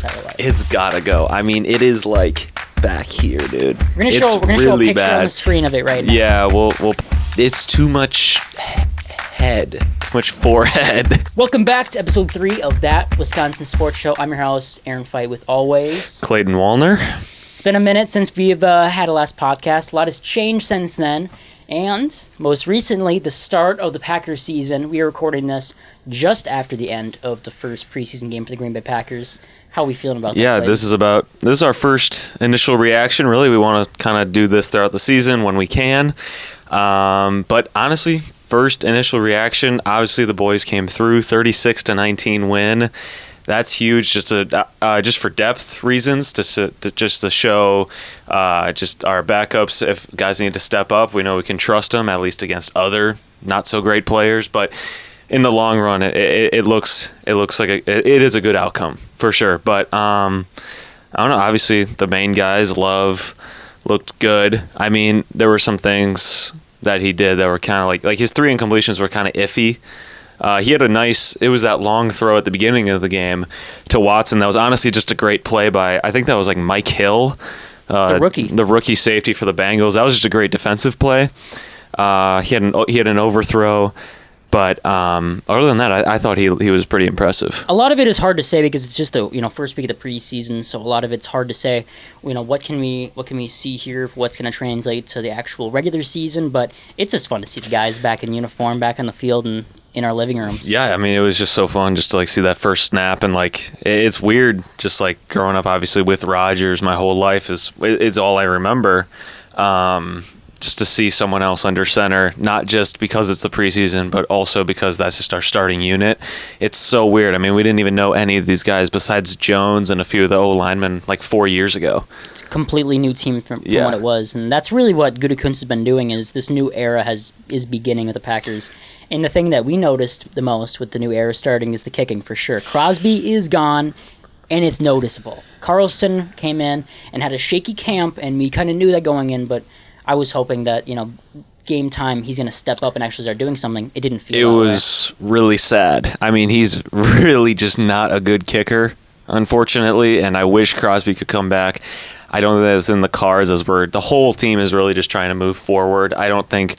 satellite. It's gotta go. I mean, it is like back here, dude. We're gonna show a picture on the screen of it right now. Yeah, we'll it's too much head. Too much forehead. Welcome back to episode 3 of That Wisconsin Sports Show. I'm your host, Aaron Fight, with always Clayton Wallner. It's been a minute since we've had a last podcast. A lot has changed since then. And most recently, the start of the Packers season. We are recording this just after the end of the first preseason game for the Green Bay Packers. How are we feeling about that? Yeah, this is our first initial reaction. Really, we want to kind of do this throughout the season when we can. But honestly, first initial reaction, obviously the boys came through, 36-19 win. That's huge, just for depth reasons, to show just our backups. If guys need to step up, we know we can trust them, at least against other not so great players. But in the long run, it looks like it is a good outcome for sure. But I don't know. Obviously, the main guys, Love, looked good. I mean, there were some things that he did that were kind of like his 3 incompletions were kind of iffy. He had it was that long throw at the beginning of the game to Watson. That was honestly just a great play by, I think that was like Mike Hill. The rookie safety for the Bengals. That was just a great defensive play. He had an overthrow. But other than that, I thought he was pretty impressive. A lot of it is hard to say because it's just the first week of the preseason, so a lot of it's hard to say. What can we see here? What's going to translate to the actual regular season? But it's just fun to see the guys back in uniform, back on the field, and in our living rooms. Yeah, I mean, it was just so fun just to see that first snap, and it's weird just growing up obviously with Rodgers. My whole life it's all I remember. Just to see someone else under center, not just because it's the preseason, but also because that's just our starting unit. It's so weird. I mean, we didn't even know any of these guys besides Jones and a few of the O-linemen 4 years ago. It's a completely new team from what it was. And that's really what Gutekunst has been doing, is this new era is beginning with the Packers. And the thing that we noticed the most with the new era starting is the kicking, for sure. Crosby is gone, and it's noticeable. Carlson came in and had a shaky camp, and we kind of knew that going in, but I was hoping that, game time, he's going to step up and actually start doing something. It didn't feel that way. It was really sad. I mean, he's really just not a good kicker, unfortunately, and I wish Crosby could come back. I don't think that's in the cards, the whole team is really just trying to move forward. I don't think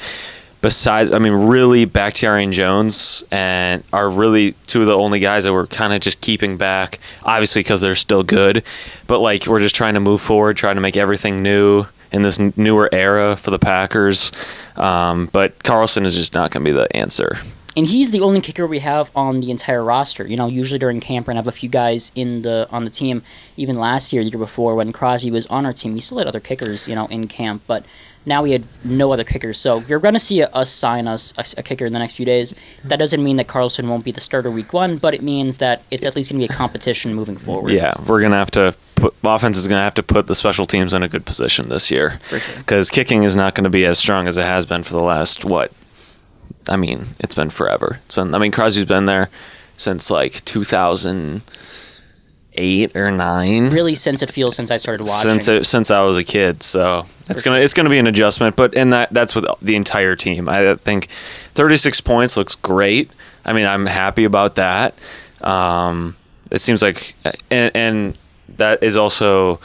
really Bakhtiari and Jones are really 2 of the only guys that we're kind of just keeping back, obviously because they're still good, but we're just trying to move forward, trying to make everything new in this newer era for the Packers. But Carlson is just not going to be the answer. And he's the only kicker we have on the entire roster. Usually during camp, we're going to have a few guys on the team. Even last year, the year before, when Crosby was on our team, we still had other kickers, in camp. But now we had no other kickers. So you're going to see us sign a kicker in the next few days. That doesn't mean that Carlson won't be the starter week 1, but it means that it's at least going to be a competition moving forward. Yeah, we're going to have to offense is going to have to put the special teams in a good position this year. For sure. Because kicking is not going to be as strong as it has been for the last, it's been forever. Crosby's been there since 2008 or 9. Really, since I started watching. Since I was a kid, so it's gonna be an adjustment. But that's with the entire team. I think 36 points looks great. I'm happy about that. It seems like and that is also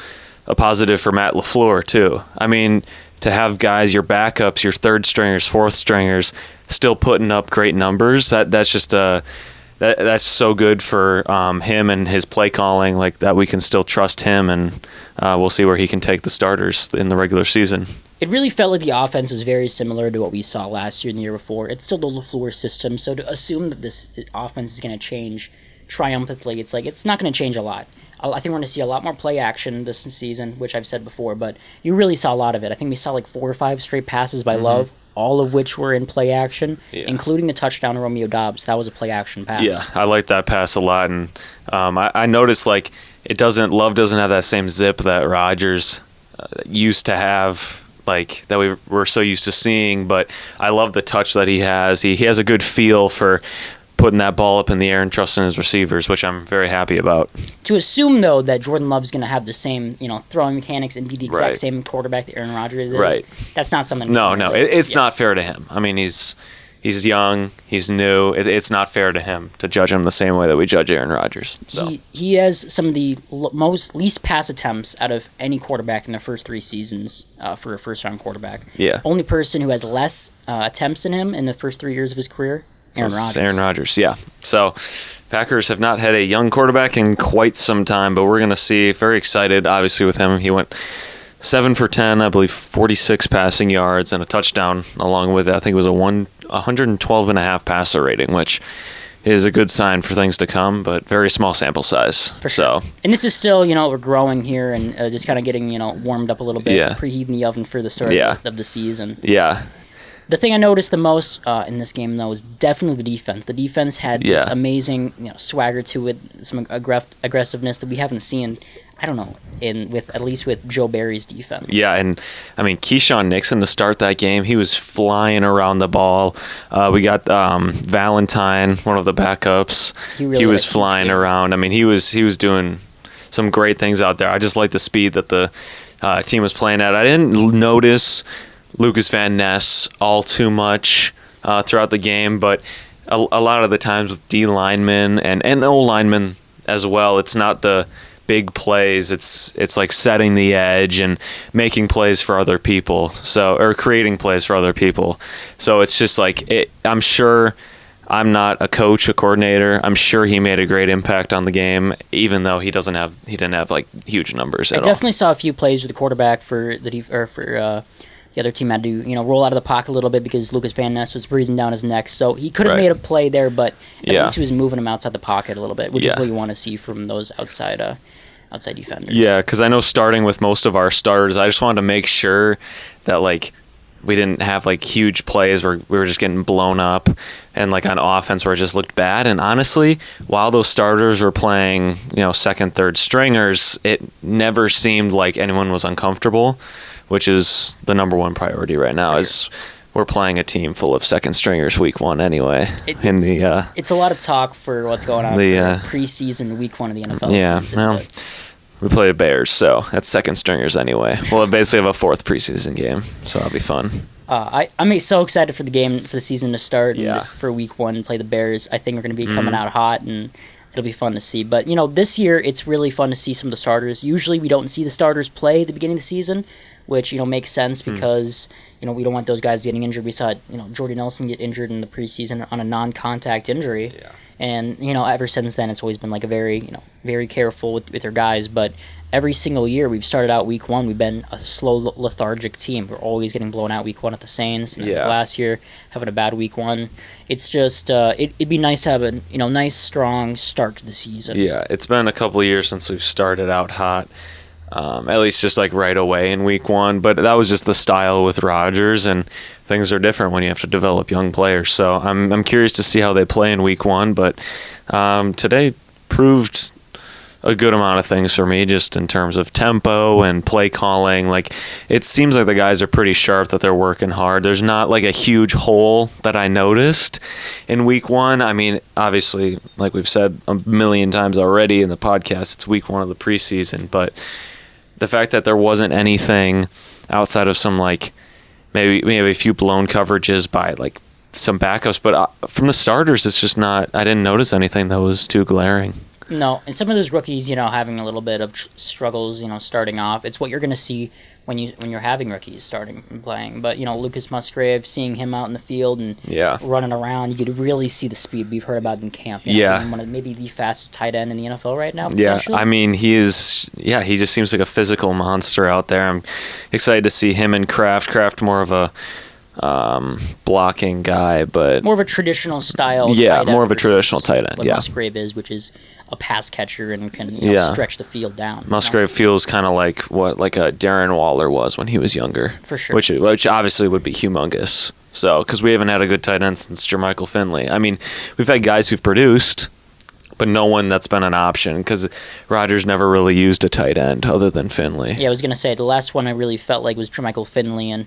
a positive for Matt LaFleur too. To have guys, your backups, your 3rd stringers, 4th stringers, still putting up great numbers. That's just that's so good for him and his play calling. That we can still trust him, and we'll see where he can take the starters in the regular season. It really felt like the offense was very similar to what we saw last year and the year before. It's still the LaFleur system, so to assume that this offense is going to change triumphantly, it's not going to change a lot. I think we're going to see a lot more play action this season, which I've said before, but you really saw a lot of it. I think we saw 4 or 5 straight passes by Love, all of which were in play action, including the touchdown to Romeo Doubs. That was a play action pass. Yeah, I like that pass a lot, and I noticed Love doesn't have that same zip that Rodgers used to have. That we were so used to seeing, but I love the touch that he has. He has a good feel for putting that ball up in the air and trusting his receivers, which I'm very happy about. To assume, though, that Jordan Love's going to have the same, throwing mechanics and be the exact same quarterback that Aaron Rodgers is, that's not something. No, it's not fair to him. He's young. He's new. It's not fair to him to judge him the same way that we judge Aaron Rodgers. So. He has some of the least pass attempts out of any quarterback in the first 3 seasons for a first-round quarterback. Yeah. Only person who has less attempts than him in the first 3 years of his career, Aaron Rodgers. Aaron Rodgers, yeah. So Packers have not had a young quarterback in quite some time, but we're going to see. Very excited, obviously, with him. He went 7 for 10, I believe 46 passing yards and a touchdown along with it. I think it was a 112.5 passer rating, which is a good sign for things to come, but very small sample size. For sure. So. And this is still, we're growing here and just kind of getting, warmed up a little bit, preheating the oven for the start of the season. Yeah. The thing I noticed the most in this game, though, was definitely the defense. The defense had this amazing swagger to it, some aggressiveness that we haven't seen, I don't know, at least with Joe Barry's defense. Yeah, and I mean Keyshawn Nixon to start that game, he was flying around the ball. We got Valentine, one of the backups. He was flying around. I mean, he was doing some great things out there. I just like the speed that the team was playing at. I didn't notice Lucas Van Ness all too much throughout the game, but a lot of the times with D linemen and O linemen as well, it's not the big plays. It's like setting the edge and making plays for other people. Or creating plays for other people. So it's just like I'm sure. I'm not a coach, a coordinator. I'm sure he made a great impact on the game, even though he didn't have like huge numbers at all. I definitely saw a few plays with the quarterback the other team had to, roll out of the pocket a little bit because Lucas Van Ness was breathing down his neck. So he could have made a play there, but at least he was moving him outside the pocket a little bit, which is what you want to see from those outside defenders. Yeah, because I know starting with most of our starters, I just wanted to make sure that like we didn't have like huge plays where we were just getting blown up, and like on offense where it just looked bad. And honestly, while those starters were playing, second, third stringers, it never seemed like anyone was uncomfortable, which is the number one priority right now. Is we're playing a team full of second stringers week 1 anyway. It's a lot of talk for what's going on for preseason week 1 of the NFL season. Well, we play the Bears, so that's second stringers anyway. We'll basically have a 4th preseason game, so that'll be fun. I'm so excited for the season to start and just for week 1 and play the Bears. I think we're going to be coming out hot, and it'll be fun to see. But, this year it's really fun to see some of the starters. Usually we don't see the starters play at the beginning of the season, which, makes sense because, we don't want those guys getting injured. We saw, Jordy Nelson get injured in the preseason on a non-contact injury. Yeah. And, ever since then, it's always been like a very, very careful with their guys. But every single year we've started out week 1, we've been a slow, lethargic team. We're always getting blown out week 1 at the Saints. And last year, having a bad week 1. It's just, it'd be nice to have a, nice, strong start to the season. Yeah, it's been a couple of years since we've started out hot. At least just like right away in week 1, but that was just the style with Rodgers, and things are different when you have to develop young players. So I'm curious to see how they play in week 1, but today proved a good amount of things for me just in terms of tempo and play calling. Like, it seems like the guys are pretty sharp, that they're working hard. There's not like a huge hole that I noticed in week 1. I mean, obviously, like we've said a million times already in the podcast, it's week 1 of the preseason, but the fact that there wasn't anything outside of some like maybe a few blown coverages by like some backups, but from the starters, it's just not. I didn't notice anything that was too glaring. No, and some of those rookies, having a little bit of struggles, starting off. It's what you're going to see when you're having rookies starting and playing. But Lucas Musgrave, seeing him out in the field and running around, you could really see the speed we've heard about in camp. One of maybe the fastest tight end in the NFL right now. Yeah, I mean he is. Yeah, he just seems like a physical monster out there. I'm excited to see him and Kraft. Kraft more of a blocking guy, but more of a traditional style. Yeah, more of a traditional tight end. What Musgrave is, which is a pass catcher and can stretch the field down. Musgrave feels kind of like what a Darren Waller was when he was younger, for sure. Which obviously would be humongous. So because we haven't had a good tight end since Jermichael Finley. I mean, we've had guys who've produced, but no one that's been an option because Rodgers never really used a tight end other than Finley. Yeah, I was going to say, the last one I really felt like was Jermichael Finley, and,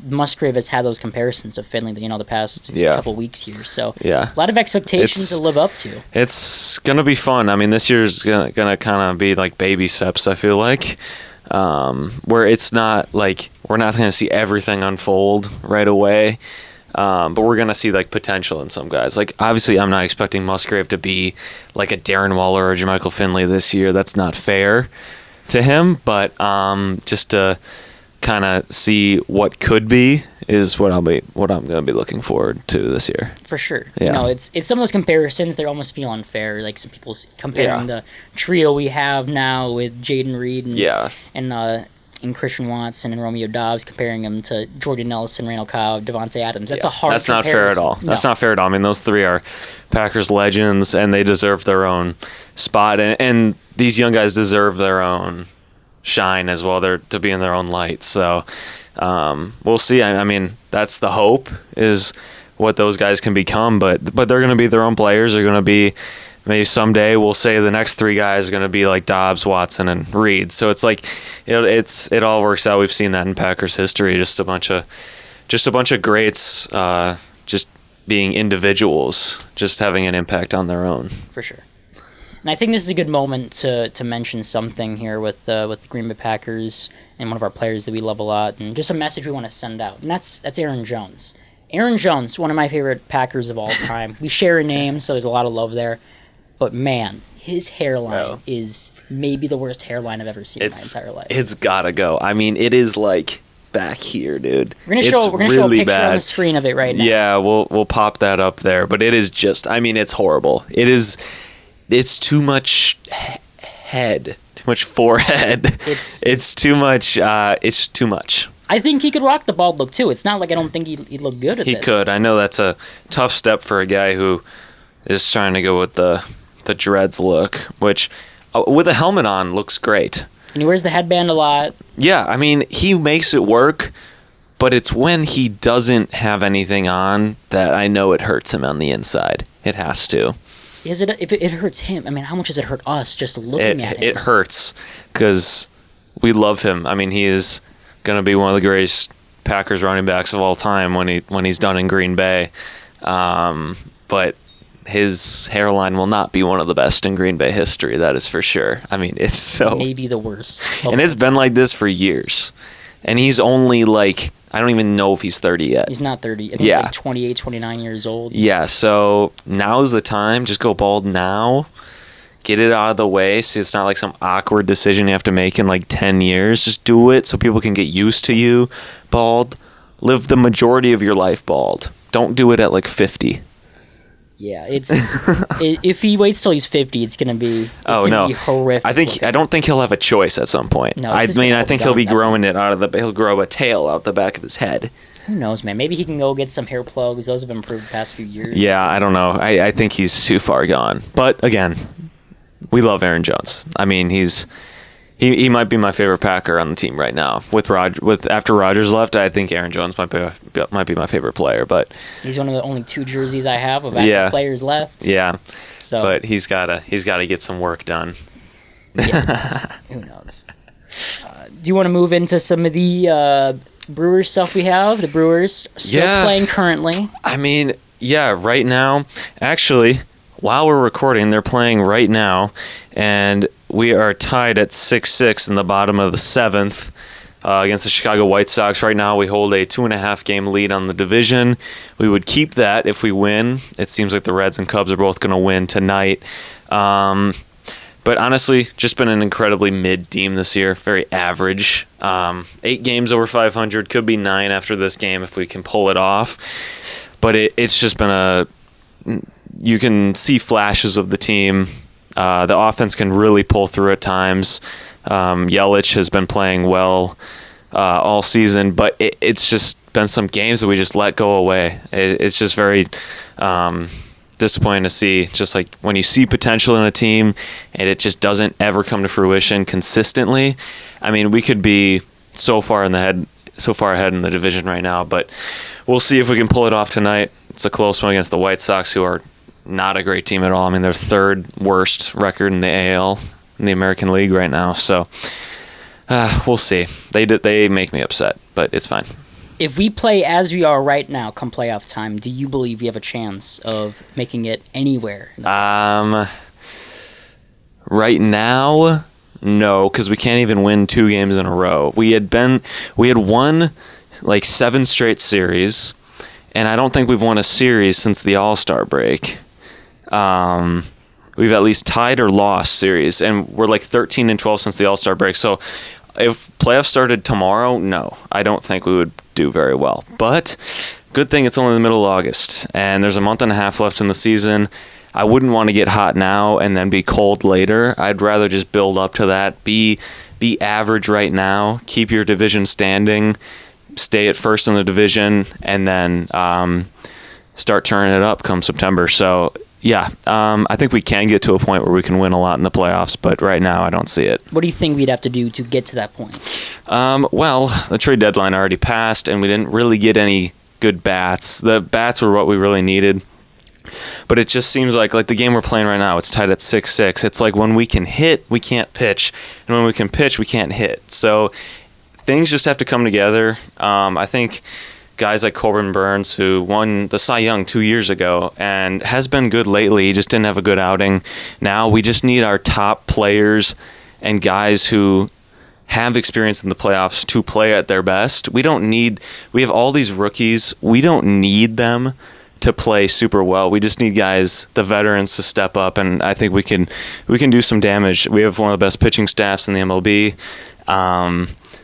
Musgrave has had those comparisons of Finley, the past couple weeks here. So a lot of expectations to live up to. It's going to be fun. I mean, this year's going to kind of be like baby steps, I feel like, where it's not like we're not going to see everything unfold right away. But we're going to see like potential in some guys. Like obviously I'm not expecting Musgrave to be like a Darren Waller or Jermichael Finley this year. That's not fair to him, but just to kind of see what could be is what I'm going to be looking forward to this year. For sure. Yeah. It's some of those comparisons, they almost feel unfair. Like some people comparing the trio we have now with Jaden Reed and Christian Watson and Romeo Dobbs, comparing them to Jordy Nelson, Randall Cobb, Devontae Adams. That's a hard That's not fair at all. No. That's not fair at all. I mean, those three are Packers legends, and they deserve their own spot. And these young guys deserve their own shine as well. They're to be in their own light. So we'll see. I mean, that's the hope, is what those guys can become. But they're going to be their own players. They're going to be, maybe someday we'll say the next three guys are going to be like Dobbs, Watson, and Reed. So it's like it all works out. We've seen that in Packers history. Just a bunch of greats, just being individuals, just having an impact on their own. For sure. And I think this is a good moment to mention something here with the Green Bay Packers and one of our players that we love a lot, and just a message we want to send out. And that's Aaron Jones. Aaron Jones, one of my favorite Packers of all time. We share a name, so there's a lot of love there. But man, his hairline is maybe the worst hairline I've ever seen in my entire life. It's gotta go. I mean, it is like back here, dude. We're gonna show a picture on the screen of it right now. Yeah, we'll pop that up there. But it is just, I mean, it's horrible. It's too much head, too much forehead. It's too much. It's too much. I think he could rock the bald look too. It's not like I don't think he'd look good at it. He could. I know that's a tough step for a guy who is trying to go with the dreads look, which with a helmet on looks great. And he wears the headband a lot. Yeah, I mean, he makes it work, but it's when he doesn't have anything on that I know it hurts him on the inside. It has to. If it hurts him, I mean, how much does it hurt us just looking at him? It hurts because we love him. I mean, he is going to be one of the greatest Packers running backs of all time when he's done in Green Bay. But his hairline will not be one of the best in Green Bay history. That is for sure. I mean, it's so... Maybe the worst. And it's been like this for years. And he's only like... I don't even know if he's 30 yet. He's not 30. I think he's like 28, 29 years old. Yeah, so now's the time. Just go bald now. Get it out of the way so it's not like some awkward decision you have to make in like 10 years. Just do it so people can get used to you bald. Live the majority of your life bald. Don't do it at like 50. Yeah, if he waits till he's 50, it's gonna be be horrific. I don't think he'll have a choice at some point. No, I think he'll be growing it he'll grow a tail out the back of his head. Who knows, man? Maybe he can go get some hair plugs. Those have improved the past few years. Yeah, I don't know. I think he's too far gone. But again, we love Aaron Jones. I mean, he might be my favorite Packer on the team right now. After Rodgers left, I think Aaron Jones might be my favorite player. But he's one of the only two jerseys I have of active players left. Yeah, so but he's gotta get some work done. Yeah, who knows? Do you want to move into some of the Brewers stuff we have? The Brewers still playing currently. I mean, right now, actually, while we're recording, they're playing right now, and we are tied at 6-6 in the bottom of the 7th against the Chicago White Sox. Right now, we hold a 2.5 game lead on the division. We would keep that if we win. It seems like the Reds and Cubs are both going to win tonight. But honestly, just been an incredibly mid team this year. Very average. 8 games over 500. Could be 9 after this game if we can pull it off. But it's just been you can see flashes of the team. The offense can really pull through at times. Yelich has been playing well all season, but it's just been some games that we just let go away. It's just very disappointing to see. Just like when you see potential in a team and it just doesn't ever come to fruition consistently. I mean, we could be so far ahead in the division right now, but we'll see if we can pull it off tonight. It's a close one against the White Sox, who are not a great team at all. I mean, they're 3rd worst record in the AL, in the American League right now. So we'll see. They make me upset, but it's fine. If we play as we are right now come playoff time, do you believe we have a chance of making it anywhere? Right now, no, because we can't even win 2 games in a row. We had won like 7 straight series, and I don't think we've won a series since the All-Star break. We've at least tied or lost series, and we're like 13-12 since the All-Star break. So if playoffs started tomorrow, no, I don't think we would do very well. But good thing it's only the middle of August, and there's a month and a half left in the season. I wouldn't want to get hot now and then be cold later. I'd rather just build up to that. Be average right now. Keep your division standing. Stay at first in the division, and then start turning it up come September. So, yeah, I think we can get to a point where we can win a lot in the playoffs, but right now I don't see it. What do you think we'd have to do to get to that point? Well, the trade deadline already passed, and we didn't really get any good bats. The bats were what we really needed. But it just seems like the game we're playing right now, it's tied at 6-6. It's like when we can hit, we can't pitch. And when we can pitch, we can't hit. So things just have to come together. I think guys like Corbin Burns, who won the Cy Young 2 years ago and has been good lately, he just didn't have a good outing. Now we just need our top players and guys who have experience in the playoffs to play at their best. We have all these rookies. We don't need them to play super well. We just need guys, the veterans, to step up, and I think we can do some damage. We have one of the best pitching staffs in the MLB.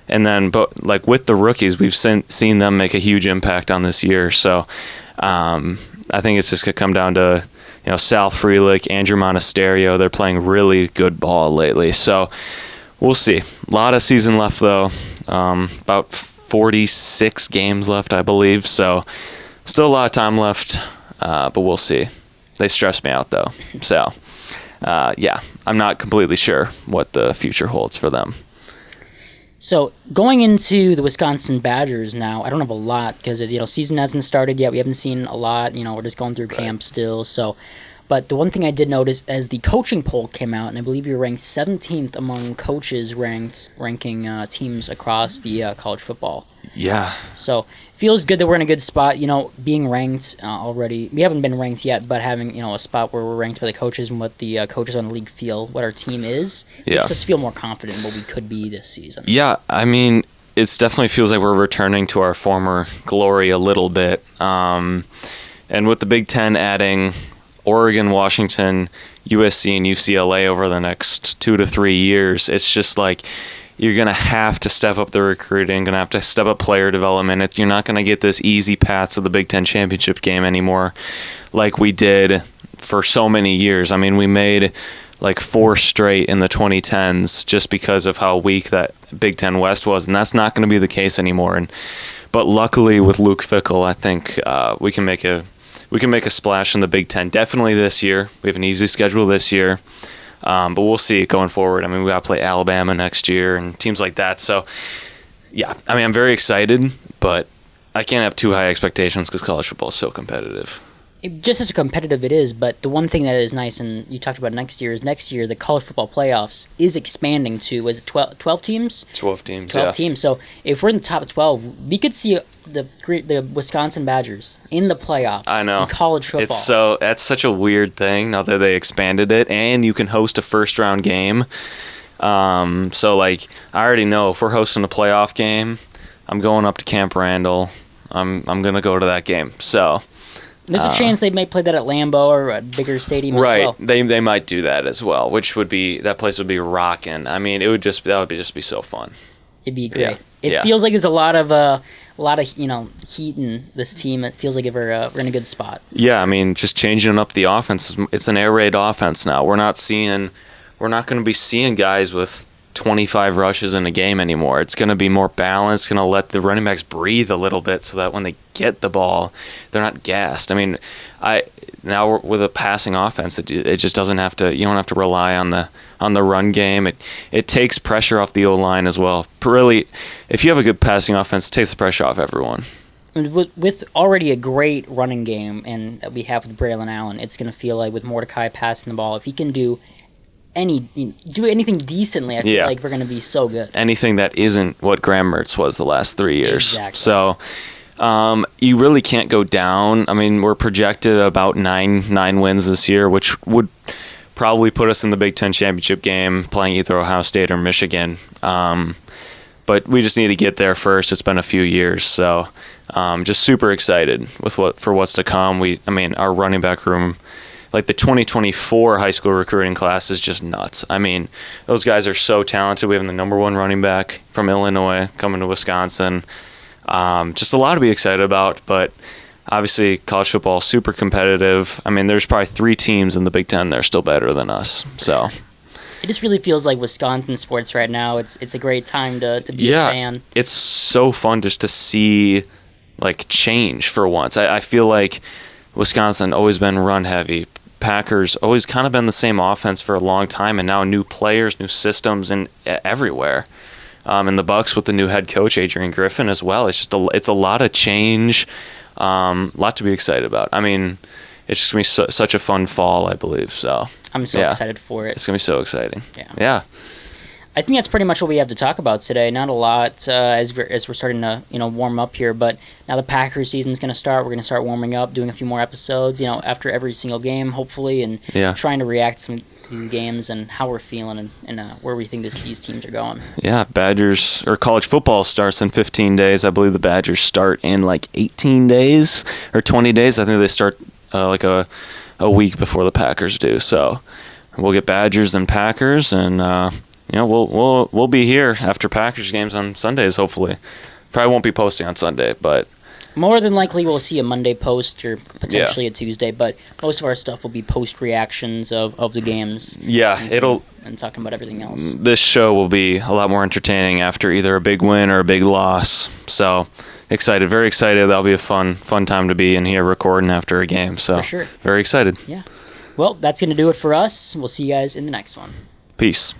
And then, but with the rookies, we've seen them make a huge impact on this year. So I think it's just going to come down to Sal Frelick, Andrew Monasterio. They're playing really good ball lately. So we'll see. A lot of season left, though. About 46 games left, I believe. So still a lot of time left, but we'll see. They stress me out, though. So, yeah, I'm not completely sure what the future holds for them. So going into the Wisconsin Badgers now, I don't have a lot because season hasn't started yet. We haven't seen a lot. We're just going through camp still. So, but the one thing I did notice as the coaching poll came out, and I believe you're ranked 17th among coaches ranking teams across the college football. Yeah. So it feels good that we're in a good spot. Being ranked already. We haven't been ranked yet, but having a spot where we're ranked by the coaches and what the coaches on the league feel, what our team is, makes us feel more confident in what we could be this season. Yeah, I mean, it definitely feels like we're returning to our former glory a little bit. And with the Big Ten adding Oregon, Washington, USC, and UCLA over the next 2 to 3 years, it's just like you're going to have to step up the recruiting, going to have to step up player development. You're not going to get this easy path to the Big Ten championship game anymore like we did for so many years. I mean, we made 4 straight in the 2010s just because of how weak that Big Ten West was, and that's not going to be the case anymore. But luckily with Luke Fickell, I think we can make a splash in the Big Ten definitely this year. We have an easy schedule this year. But we'll see going forward. I mean, we got to play Alabama next year and teams like that. So, yeah, I mean, I'm very excited, but I can't have too high expectations because college football is so competitive. Just as competitive it is, but the one thing that is nice, and you talked about next year, is next year the college football playoffs is expanding to, is it 12 teams? 12 teams, 12 teams. So if we're in the top 12, we could see the Wisconsin Badgers in the playoffs. I know. In college football. That's such a weird thing now that they expanded it, and you can host a first-round game. So, I already know if we're hosting a playoff game, I'm going up to Camp Randall. I'm going to go to that game. So there's a chance they may play that at Lambeau or a bigger stadium as well. Right, they might do that as well, which would be, that place would be rocking. I mean, that would just be so fun. It'd be great. It feels like there's a lot of heat in this team. It feels like we're in a good spot. Yeah, I mean, just changing up the offense. It's an air raid offense now. We're not going to be seeing guys with 25 rushes in a game anymore. It's going to be more balanced, going to let the running backs breathe a little bit so that when they get the ball, they're not gassed. I mean, now with a passing offense, it just doesn't have to, you don't have to rely on the run game. It takes pressure off the O-line as well. Really, if you have a good passing offense, it takes the pressure off everyone. With already a great running game and that we have with Braylon Allen, it's going to feel like with Mordecai passing the ball, if he can do anything decently, I feel like we're going to be so good. Anything that isn't what Graham Mertz was the last 3 years. Exactly. So you really can't go down. I mean, we're projected about nine wins this year, which would probably put us in the Big Ten championship game, playing either Ohio State or Michigan. but we just need to get there first. It's been a few years, so just super excited with what's to come. Our running back room, like the 2024 high school recruiting class, is just nuts. I mean, those guys are so talented. We have the number 1 running back from Illinois coming to Wisconsin. Just a lot to be excited about, but obviously college football is super competitive. I mean, there's probably 3 teams in the Big Ten that are still better than us, so... It just really feels like Wisconsin sports right now. It's a great time to be a fan. It's so fun just to see like change for once. I feel like Wisconsin always been run heavy. Packers always kind of been the same offense for a long time, and now new players, new systems, and everywhere. And the Bucks with the new head coach Adrian Griffin as well. It's just it's a lot of change, a lot to be excited about. I mean, it's just gonna be such a fun fall, I believe. So I'm so excited for it. It's gonna be so exciting. Yeah. I think that's pretty much what we have to talk about today. Not a lot as we're starting to warm up here, but now the Packers season's going to start. We're going to start warming up, doing a few more episodes, after every single game, hopefully, and trying to react to some of these games and how we're feeling and where we think these teams are going. Yeah, Badgers or college football starts in 15 days. I believe the Badgers start in like 18 days or 20 days. I think they start like a week before the Packers do. So we'll get Badgers and Packers, and we'll be here after Packers games on Sundays, hopefully. Probably won't be posting on Sunday, but... More than likely we'll see a Monday post or potentially a Tuesday, but most of our stuff will be post reactions of the games. Yeah, and talking about everything else. This show will be a lot more entertaining after either a big win or a big loss. So excited, very excited. That'll be a fun time to be in here recording after a game. So for sure. Very excited. Yeah. Well, that's going to do it for us. We'll see you guys in the next one. Peace.